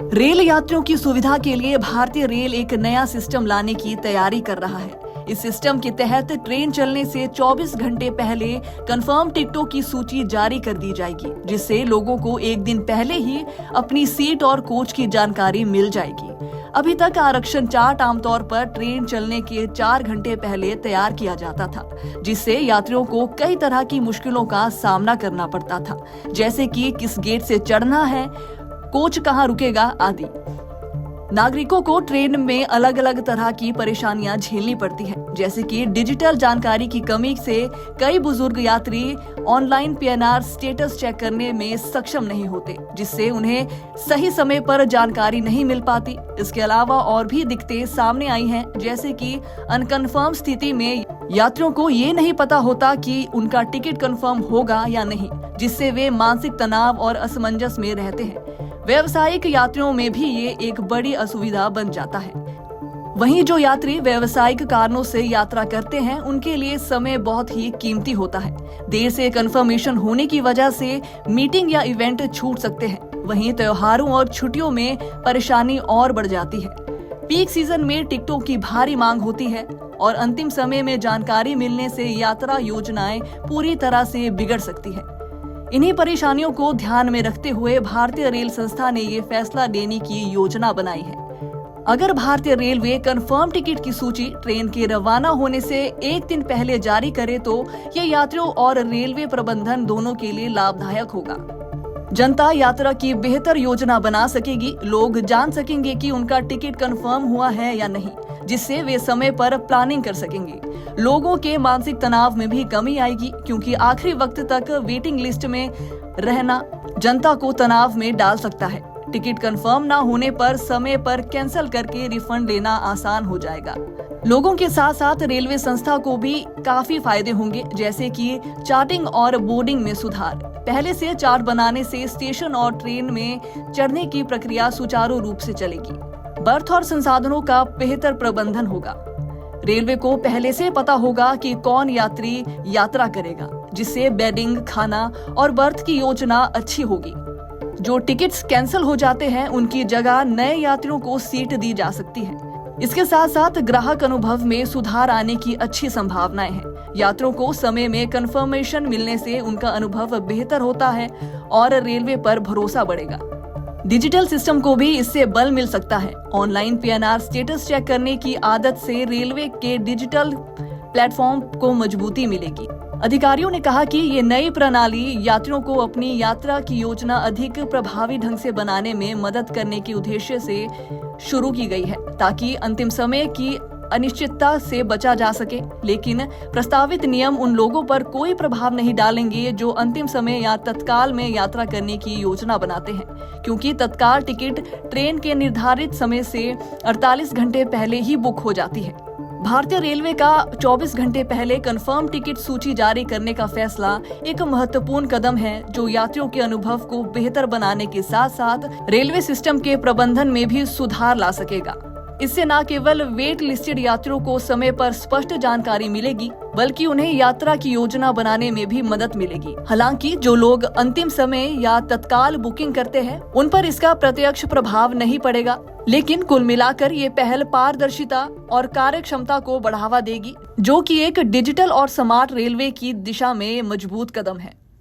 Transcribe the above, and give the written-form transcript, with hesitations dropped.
Rail यात्रियों की सुविधा के लिए भारतीय रेल एक नया सिस्टम लाने की तैयारी कर रहा है। इस सिस्टम के तहत ट्रेन चलने से 24 घंटे पहले कंफर्म टिकटों की सूची जारी कर दी जाएगी, जिससे लोगों को एक दिन पहले ही अपनी सीट और कोच की जानकारी मिल जाएगी। अभी तक आरक्षण चार्ट आमतौर पर ट्रेन चलने के 4 घंटे पहले तैयार किया जाता था, जिससे यात्रियों को कई तरह की मुश्किलों का सामना करना पड़ता था, जैसे कि किस गेट से चढ़ना है, कोच कहाँ रुकेगा आदि। नागरिकों को ट्रेन में अलग अलग तरह की परेशानियां झेलनी पड़ती है, जैसे कि डिजिटल जानकारी की कमी से कई बुजुर्ग यात्री ऑनलाइन पीएनआर स्टेटस चेक करने में सक्षम नहीं होते, जिससे उन्हें सही समय पर जानकारी नहीं मिल पाती। इसके अलावा और भी दिक्कतें सामने आई हैं, जैसे कि अनकन्फर्म स्थिति में यात्रियों को ये नहीं पता होता कि उनका टिकट कंफर्म होगा या नहीं, जिससे वे मानसिक तनाव और असमंजस में रहते हैं। व्यावसायिक यात्रियों में भी ये एक बड़ी असुविधा बन जाता है। वहीं जो यात्री व्यावसायिक कारणों से यात्रा करते हैं, उनके लिए समय बहुत ही कीमती होता है। देर से कंफर्मेशन होने की वजह से मीटिंग या इवेंट छूट सकते हैं। वहीं त्योहारों और छुट्टियों में परेशानी और बढ़ जाती है। पीक सीजन में टिकटों की भारी मांग होती है और अंतिम समय में जानकारी मिलने से यात्रा योजनाएं पूरी तरह से बिगड़ सकती है। इन्हीं परेशानियों को ध्यान में रखते हुए भारतीय रेल संस्था ने ये फैसला लेने की योजना बनाई है। अगर भारतीय रेलवे कंफर्म टिकट की सूची ट्रेन के रवाना होने से एक दिन पहले जारी करे तो ये यात्रियों और रेलवे प्रबंधन दोनों के लिए लाभदायक होगा। जनता यात्रा की बेहतर योजना बना सकेगी, लोग जान सकेंगे कि उनका टिकट कंफर्म हुआ है या नहीं, जिससे वे समय पर प्लानिंग कर सकेंगे। लोगों के मानसिक तनाव में भी कमी आएगी, क्योंकि आखिरी वक्त तक वेटिंग लिस्ट में रहना जनता को तनाव में डाल सकता है। टिकट कंफर्म ना होने पर समय पर कैंसिल करके रिफंड लेना आसान हो जाएगा। लोगों के साथ साथ रेलवे संस्था को भी काफी फायदे होंगे, जैसे कि चार्टिंग और बोर्डिंग में सुधार। पहले से चार्ट बनाने से स्टेशन और ट्रेन में चढ़ने की प्रक्रिया सुचारू रूप से चलेगी। बर्थ और संसाधनों का बेहतर प्रबंधन होगा। रेलवे को पहले से पता होगा कि कौन यात्री यात्रा करेगा, जिससे बेडिंग, खाना और बर्थ की योजना अच्छी होगी। जो टिकट्स कैंसिल हो जाते हैं, उनकी जगह नए यात्रियों को सीट दी जा सकती है। इसके साथ साथ ग्राहक अनुभव में सुधार आने की अच्छी संभावनाएं हैं। यात्रियों को समय में कंफर्मेशन मिलने से उनका अनुभव बेहतर होता है और रेलवे पर भरोसा बढ़ेगा। डिजिटल सिस्टम को भी इससे बल मिल सकता है। ऑनलाइन पीएनआर स्टेटस चेक करने की आदत से रेलवे के डिजिटल प्लेटफॉर्म को मजबूती मिलेगी। अधिकारियों ने कहा कि ये नई प्रणाली यात्रियों को अपनी यात्रा की योजना अधिक प्रभावी ढंग से बनाने में मदद करने के उद्देश्य से शुरू की गई है, ताकि अंतिम समय की अनिश्चितता से बचा जा सके। लेकिन प्रस्तावित नियम उन लोगों पर कोई प्रभाव नहीं डालेंगे जो अंतिम समय या तत्काल में यात्रा करने की योजना बनाते हैं, क्योंकि तत्काल टिकट ट्रेन के निर्धारित समय से 48 घंटे पहले ही बुक हो जाती है। भारतीय रेलवे का 24 घंटे पहले कंफर्म टिकट सूची जारी करने का फैसला एक महत्वपूर्ण कदम है, जो यात्रियों के अनुभव को बेहतर बनाने के साथ साथ रेलवे सिस्टम के प्रबंधन में भी सुधार ला सकेगा। इससे न केवल वेट लिस्टेड यात्रियों को समय पर स्पष्ट जानकारी मिलेगी, बल्कि उन्हें यात्रा की योजना बनाने में भी मदद मिलेगी। हालांकि जो लोग अंतिम समय या तत्काल बुकिंग करते हैं, उन पर इसका प्रत्यक्ष प्रभाव नहीं पड़ेगा। लेकिन कुल मिलाकर ये पहल पारदर्शिता और कार्यक्षमता को बढ़ावा देगी, जो कि एक डिजिटल और स्मार्ट रेलवे की दिशा में मजबूत कदम है।